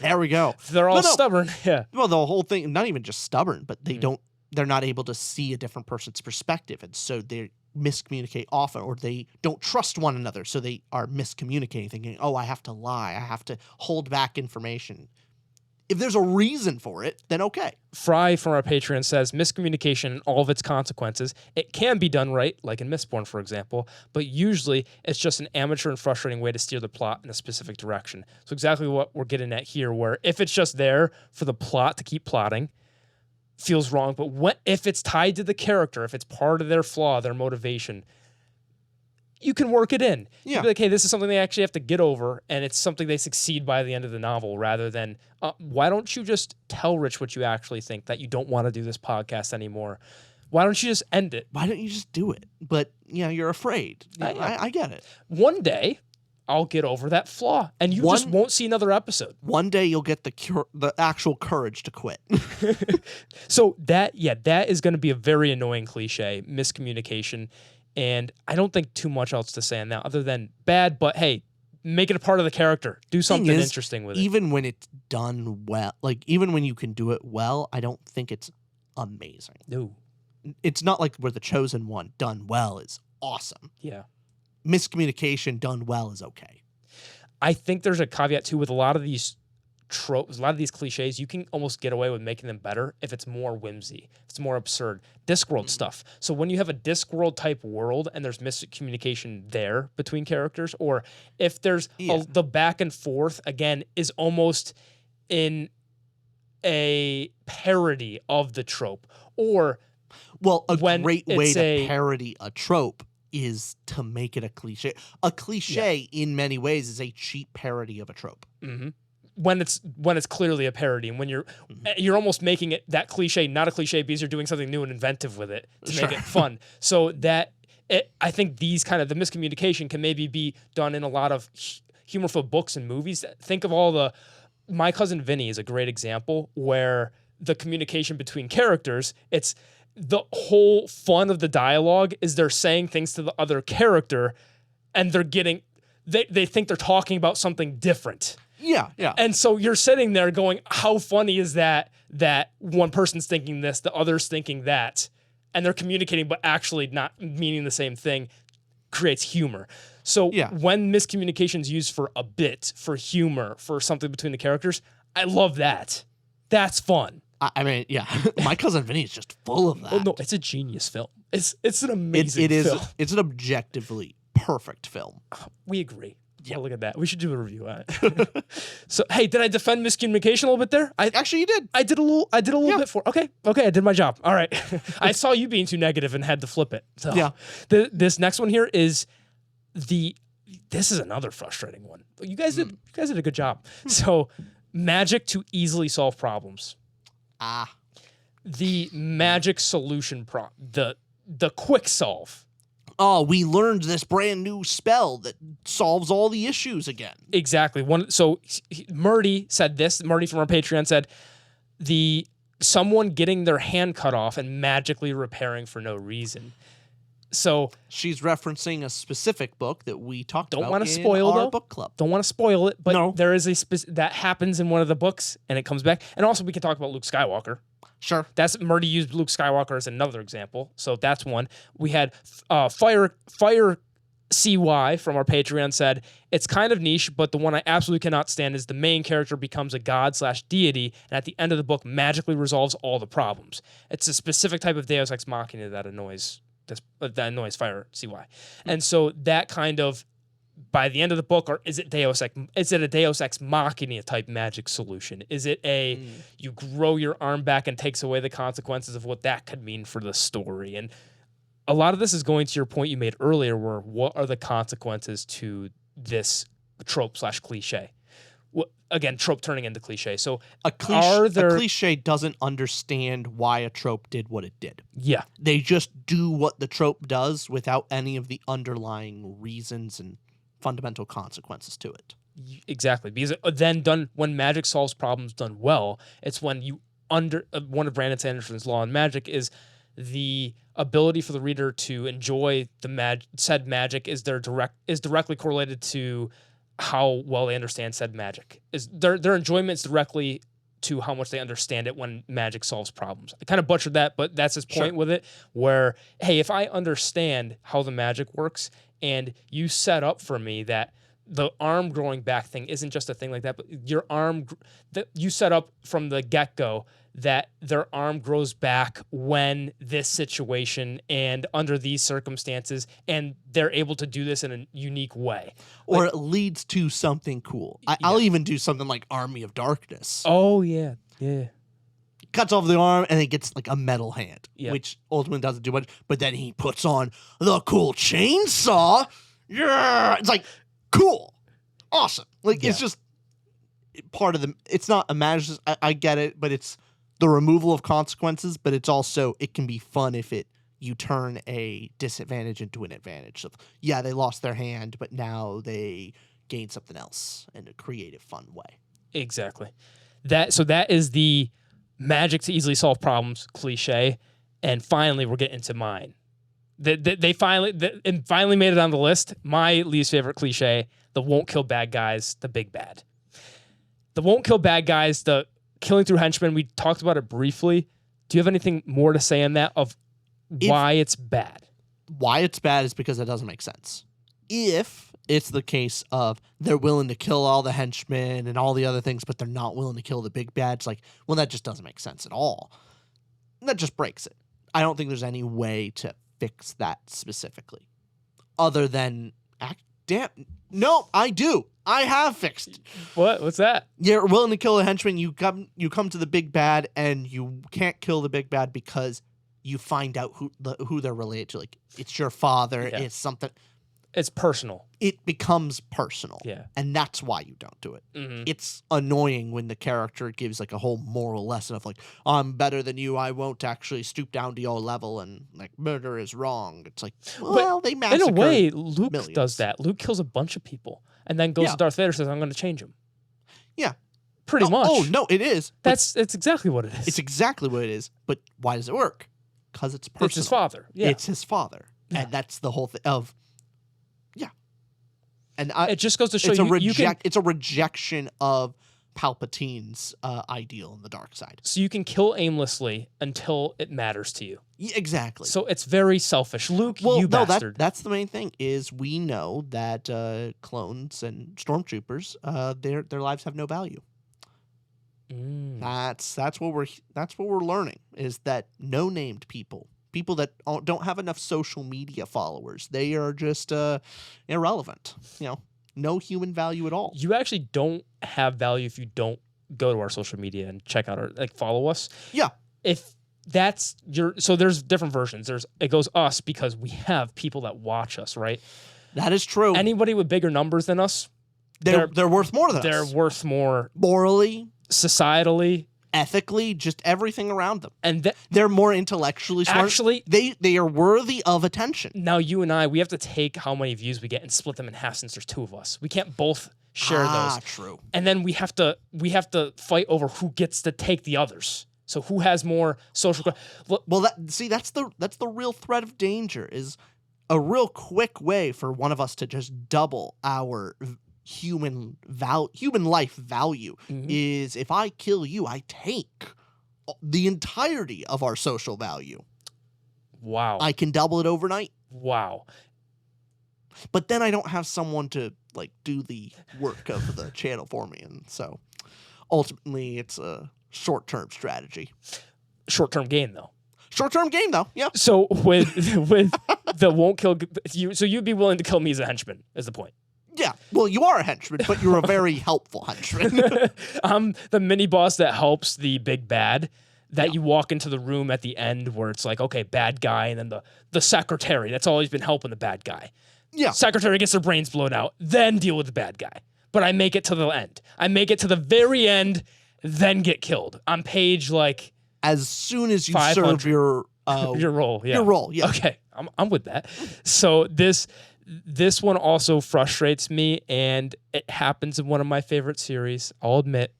There we go. They're all stubborn. Yeah. Well, the whole thing, not even just stubborn, but they're not able to see a different person's perspective. And so they miscommunicate often, or they don't trust one another. So they are miscommunicating, thinking, oh, I have to lie. I have to hold back information. If there's a reason for it, then okay. Fry from our Patreon says, miscommunication and all of its consequences. It can be done right, like in Mistborn, for example, but usually it's just an amateur and frustrating way to steer the plot in a specific direction. So exactly what we're getting at here, where if it's just there for the plot to keep plotting, feels wrong. But if it's tied to the character, if it's part of their flaw, their motivation, you can work it in. Yeah. You'd be like, hey, this is something they actually have to get over, and it's something they succeed by the end of the novel, rather than, why don't you just tell Rich what you actually think, that you don't want to do this podcast anymore? Why don't you just end it? Why don't you just do it? But, you're afraid. I get it. One day, I'll get over that flaw, and you just won't see another episode. One day, you'll get the actual courage to quit. So that is going to be a very annoying cliche, miscommunication. And I don't think too much else to say on that other than bad, but hey, make it a part of the character. Do something interesting with it. Even when it's done well, like even when you can do it well, I don't think it's amazing. No. It's not like we're the chosen one. Done well is awesome. Yeah. Miscommunication done well is okay. I think there's a caveat too with a lot of these tropes, a lot of these cliches, you can almost get away with making them better if it's more whimsy, it's more absurd. Discworld stuff. So when you have a Discworld type world and there's miscommunication there between characters, or if there's the back and forth again is almost in a parody of the trope, or great way to parody a trope is to make it a cliche. A cliche in many ways is a cheap parody of a trope. Mm-hmm. When it's clearly a parody, and when you're almost making it that cliche not a cliche because you're doing something new and inventive with it to make it fun. So I think these kind of the miscommunication can maybe be done in a lot of humorful books and movies. Think of My Cousin Vinny is a great example where the communication between characters, it's the whole fun of the dialogue is they're saying things to the other character and they think they're talking about something different. Yeah. And so you're sitting there going, how funny is that one person's thinking this, the other's thinking that, and they're communicating but actually not meaning the same thing, creates humor. So when miscommunication is used for a bit, for humor, for something between the characters, I love that. That's fun. I mean, My Cousin Vinny is just full of that. Oh, no, it's a genius film. It's an amazing film. It's an objectively perfect film. We agree. Yeah, look at that. We should do a review on it. So, hey, did I defend miscommunication a little bit there? Actually, you did. I did a little bit for. Okay, I did my job. All right. I saw you being too negative and had to flip it. So, this next one here is this is another frustrating one. You guys did a good job. So, magic to easily solve problems. The magic solution the quick solve. Oh, we learned this brand new spell that solves all the issues again. Exactly. Murdy said this. Murdy from our Patreon said, someone getting their hand cut off and magically repairing for no reason. So she's referencing a specific book that we talked about in our book club. Don't want to spoil it, but there is that happens in one of the books and it comes back. And also we can talk about Luke Skywalker. Sure. Murdy used Luke Skywalker as another example. So that's one. We had Fire CY from our Patreon said, it's kind of niche, but the one I absolutely cannot stand is the main character becomes a god/deity, and at the end of the book magically resolves all the problems. It's a specific type of Deus Ex Machina that annoys Fire CY. And so that kind of by the end of the book, or is it a Deus Ex Machina type magic solution? Is it you grow your arm back and takes away the consequences of what that could mean for the story? And a lot of this is going to your point you made earlier, where what are the consequences to this trope/cliche? Again, trope turning into cliche. So a cliche doesn't understand why a trope did what it did. Yeah. They just do what the trope does without any of the underlying reasons and fundamental consequences to it. Exactly. Because then when magic solves problems done well, it's when you one of Brandon Sanderson's law in magic is the ability for the reader to enjoy the said magic is directly correlated to how well they understand said magic. Is their enjoyment is directly to how much they understand it when magic solves problems. I kind of butchered that, but that's his point with it, where, hey, if I understand how the magic works and you set up for me that the arm growing back thing isn't just a thing like that, but your arm, that you set up from the get-go that their arm grows back when this situation and under these circumstances, and they're able to do this in a unique way. Or it leads to something cool. I'll even do something like Army of Darkness. Oh, yeah. Yeah. Cuts off the arm and it gets like a metal hand, which ultimately doesn't do much. But then he puts on the cool chainsaw. Yeah. It's like, cool. Awesome. Like, it's just part of it's not imagined. I get it, but it's the removal of consequences, but it's also, it can be fun if you turn a disadvantage into an advantage. So, yeah, they lost their hand, but now they gain something else in a creative, fun way. Exactly. So that is the magic to easily solve problems cliche. And finally, we're getting to mine. They finally made it on the list. My least favorite cliche, the won't kill bad guys, the big bad. The won't kill bad guys, the killing through henchmen, we talked about it briefly. Do you have anything more to say on that of why it's bad? Why it's bad is because it doesn't make sense. If it's the case of they're willing to kill all the henchmen and all the other things, but they're not willing to kill the big bad, it's like, well, that just doesn't make sense at all. That just breaks it. I don't think there's any way to fix that specifically. Other than, no, I do. I have fixed. What's that? You're willing to kill the henchman. You come to the big bad, and you can't kill the big bad because you find out who they're related to. Like, it's your father. Yeah. It's something. It's personal. It becomes personal. Yeah. And that's why you don't do it. Mm-hmm. It's annoying when the character gives like a whole moral lesson of like, I'm better than you. I won't actually stoop down to your level, and like murder is wrong. It's like, well, they massacre. In a way, Luke millions. Does that. Luke kills a bunch of people and then goes to Darth Vader and says, I'm going to change him. Yeah. Pretty much. Oh, no, it is. It's exactly what it is. It's exactly what it is. But why does it work? Because it's personal. It's his father. Yeah. It's his father. Yeah. And that's the whole thing of, and it just goes to show it's a rejection of Palpatine's ideal in the dark side. So you can kill aimlessly until it matters to you. Yeah, exactly. So it's very selfish. Luke, bastard. That's the main thing is we know that clones and stormtroopers, their lives have no value. Mm. That's what we're learning is that no named people that don't have enough social media followers, they are just irrelevant. No human value at all. You actually don't have value if you don't go to our social media and check out follow us. Yeah. If that's so there's different versions. It goes us because we have people that watch us, right? That is true. Anybody with bigger numbers than us, they're worth more than us. They're worth more morally, societally, ethically, just everything around them. And they're more intellectually smart. Actually, they are worthy of attention. Now you and I, we have to take how many views we get and split them in half since there's two of us. We can't both share those. True. And then we have to fight over who gets to take the others. So who has more social? Well, that's the real threat of danger is a real quick way for one of us to just double our human life value. Mm-hmm. Is if I kill you, I take the entirety of our social value. Wow. I can double it overnight. Wow. But then I don't have someone to like do the work of the channel for me, and so ultimately it's a short-term strategy. Short-term gain though. Short-term gain though. Yeah. So with the won't kill you, so you'd be willing to kill me as a henchman is the point. Yeah, well, you are a henchman, but you're a very helpful henchman. I'm the mini boss that helps the big bad. That you walk into the room at the end where it's like, okay, bad guy, and then the secretary that's always been helping the bad guy. Yeah. Secretary gets their brains blown out, then deal with the bad guy. But I make it to the end. I make it to the very end, then get killed. On page like as soon as you 500. serve your role, yeah. Your role, yeah. Okay, I'm with that. So this one also frustrates me, and it happens in one of my favorite series. I'll admit,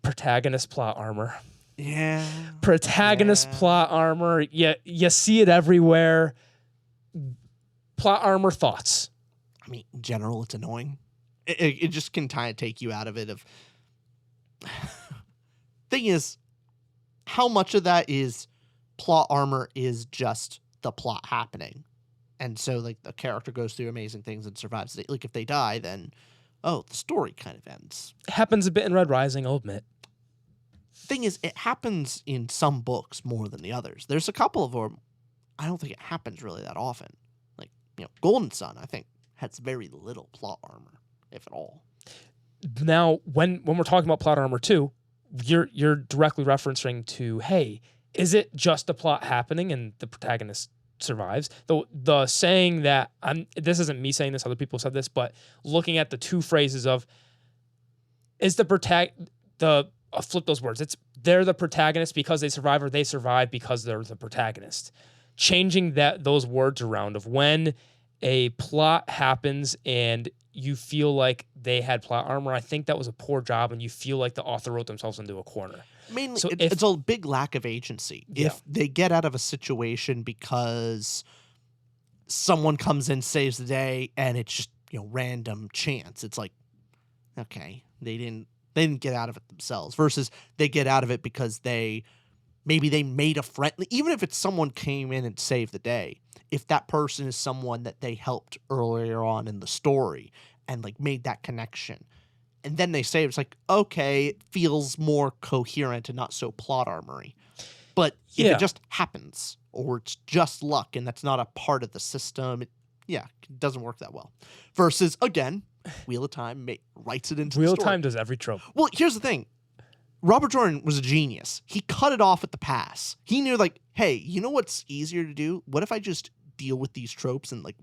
protagonist plot armor. Yeah. Protagonist plot armor. You see it everywhere. Plot armor thoughts. I mean, in general, it's annoying. It just can kind of take you out of it. Thing is, how much of that is plot armor is just the plot happening, and so like the character goes through amazing things and survives. Like if they die, then the story kind of ends. It happens a bit in Red Rising, I'll admit. Thing is, it happens in some books more than the others. There's a couple of them I don't think it happens really that often. Like, Golden Sun, I think, has very little plot armor, if at all. Now, when we're talking about plot armor too, you're directly referencing to, hey, is it just the plot happening and the protagonist survives? The saying that this isn't me saying this, other people said this, but looking at the two phrases of is I'll flip those words. It's they're the protagonist because they survive, or they survive because they're the protagonist. Changing those words around of when a plot happens and you feel like they had plot armor, I think that was a poor job, and you feel like the author wrote themselves into a corner. Mainly, so it's a big lack of agency. Yeah. If they get out of a situation because someone comes in, saves the day, and it's just random chance, it's like, okay, they didn't get out of it themselves. Versus they get out of it because maybe they made a friend. Even if it's someone came in and saved the day, if that person is someone that they helped earlier on in the story and like made that connection, and then they save, it's like, okay, it feels more coherent and not so plot armory. But if it just happens, or it's just luck and that's not a part of the system, it doesn't work that well. Versus, again, Wheel of Time writes it into the story. Wheel of Time does every trope. Well, here's the thing. Robert Jordan was a genius. He cut it off at the pass. He knew, like, hey, you know what's easier to do? What if I just deal with these tropes? And, like,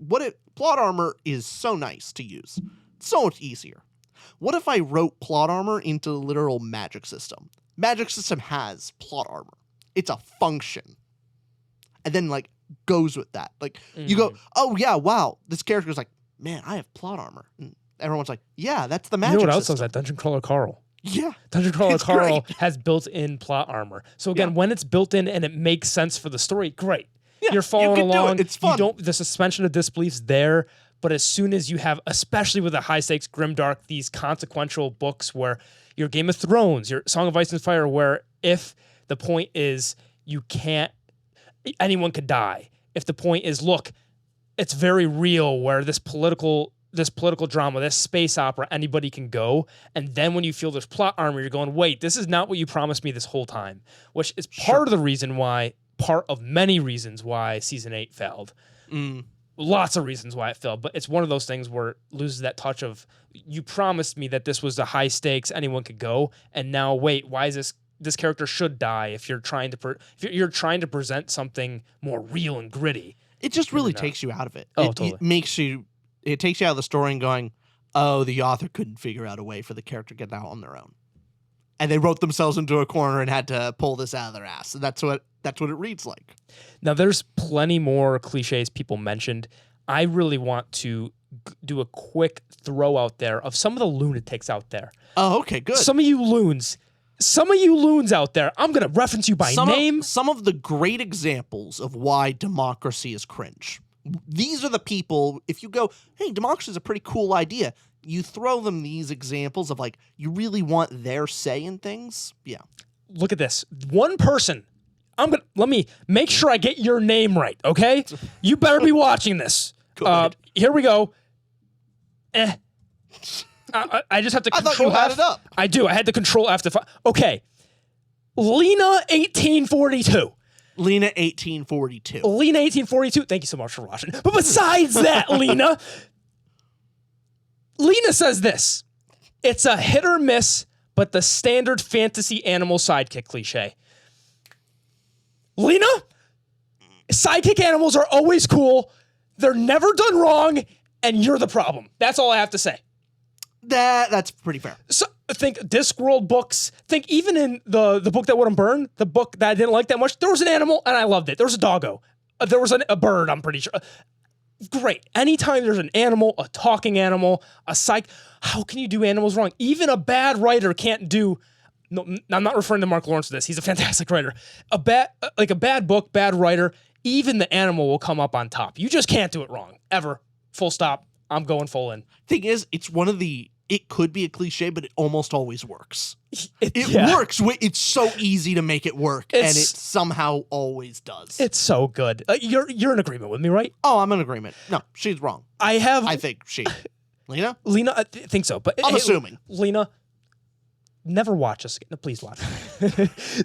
plot armor is so nice to use. It's so much easier. What if I wrote plot armor into the literal magic system? Magic system has plot armor. It's a function. And then, like, goes with that. Like, you go, oh, yeah, wow. This character's like, man, I have plot armor. And everyone's like, yeah, that's the magic system. You know what else was that? Dungeon Crawler Carl. Yeah. Dungeon Crawler Carl has built-in plot armor. So again, when it's built in and it makes sense for the story, great. Yeah, you're following along. It's fun. The suspension of disbelief's there, but as soon as you have, especially with the high-stakes, grimdark, these consequential books where your Game of Thrones, your Song of Ice and Fire, where if the point is anyone could die. If the point is, look, it's very real where this political drama, this space opera, anybody can go. And then when you feel there's plot armor, you're going, wait, this is not what you promised me this whole time, which is part of many reasons why season 8 failed. Lots of reasons why it failed, but it's one of those things where it loses that touch of, you promised me that this was the high stakes, anyone could go. And now, wait, why is this character should die if you're trying to present something more real and gritty. It just really takes you out of it. Totally. It takes you out of the story and going, oh, the author couldn't figure out a way for the character to get out on their own. And they wrote themselves into a corner and had to pull this out of their ass. And that's what it reads like. Now, there's plenty more cliches people mentioned. I really want to do a quick throw out there of some of the lunatics out there. Oh, okay, good. Some of you loons out there, I'm going to reference you by name. Some of the great examples of why democracy is cringe. These are the people, if you go, hey, democracy is a pretty cool idea, you throw them these examples of, like, you really want their say in things? Yeah. Look at this. One person. Let me make sure I get your name right, okay? You better be watching this. Here we go. I just have to control I thought you had F. it up. I do. I had to control F to find. Okay. Lena 1842. Lena 1842. Lena 1842. Thank you so much for watching. But besides that, Lena, Lena says this. It's a hit or miss, but the standard fantasy animal sidekick cliche. Lena, sidekick animals are always cool. They're never done wrong, and you're the problem. That's all I have to say. That's pretty fair. So think Discworld books. Think even in the book that wouldn't burn, the book that I didn't like that much, there was an animal, and I loved it. There was a doggo. There was a bird, I'm pretty sure. Great. Anytime there's an animal, a talking animal, a psych, how can you do animals wrong? Even a bad writer can't do. No, I'm not referring to Mark Lawrence for this. He's a fantastic writer. A bad book, bad writer, even the animal will come up on top. You just can't do it wrong. Ever. Full stop. I'm going full in. Thing is, it could be a cliche, but it almost always works. It Yeah. works. It's so easy to make it work, and it somehow always does. It's so good. You're in agreement with me, right? Oh, I'm in agreement. No, she's wrong. I think she. Lena? Lena, I think so. But I'm assuming. Lena, never watch us again. No, please watch.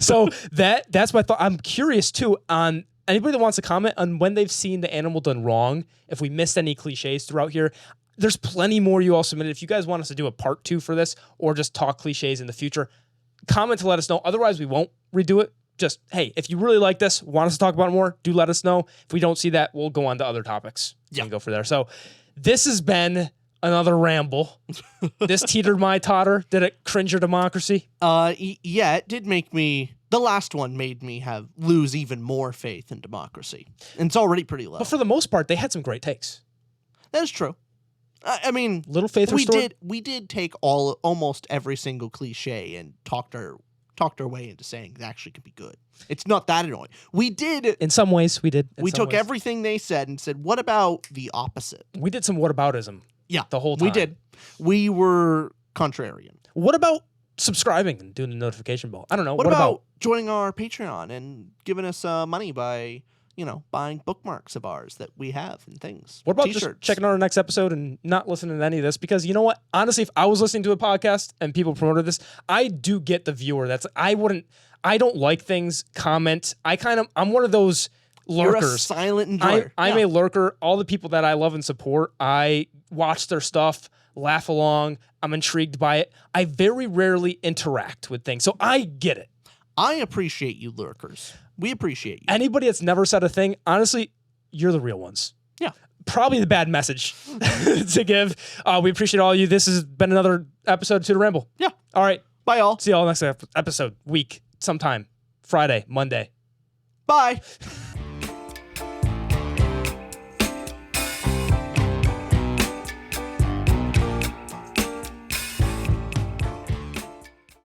So that's my thought. I'm curious too on anybody that wants to comment on when they've seen the animal done wrong. If we missed any cliches throughout here, there's plenty more you all submitted. If you guys want us to do a part 2 for this or just talk cliches in the future, comment to let us know. Otherwise, we won't redo it. Just, hey, if you really like this, want us to talk about it more, do let us know. If we don't see that, we'll go on to other topics and go for there. So this has been another ramble. This teetered my totter. Did it cringe your democracy? Yeah, it did make me. The last one made me lose even more faith in democracy, and it's already pretty low. But for the most part, they had some great takes. That is true. I mean, Little faith restored. We did take almost every single cliche and talked our way into saying it actually could be good. It's not that annoying. We did. In some ways, we did. We took everything they said and said, what about the opposite? We did some whataboutism. Yeah. The whole time. We did. We were contrarian. What about subscribing and doing the notification bell? I don't know. What about joining our Patreon and giving us money by, buying bookmarks of ours that we have and things? What about T-shirts. just checking out our next episode and not listening to any of this? Because you know what? Honestly, if I was listening to a podcast and people promoted this, I do get the viewer. I don't like things, comment. I'm one of those lurkers. You're a silent enjoyer. I'm a lurker. All the people that I love and support, I watch their stuff, laugh along. I'm intrigued by it. I very rarely interact with things. So I get it. I appreciate you lurkers. We appreciate you. Anybody that's never said a thing, honestly, you're the real ones. Yeah. Probably the bad message to give. We appreciate all of you. This has been another episode to the Ramble. Yeah. All right. Bye, all. See you all next episode, week, sometime, Friday, Monday. Bye.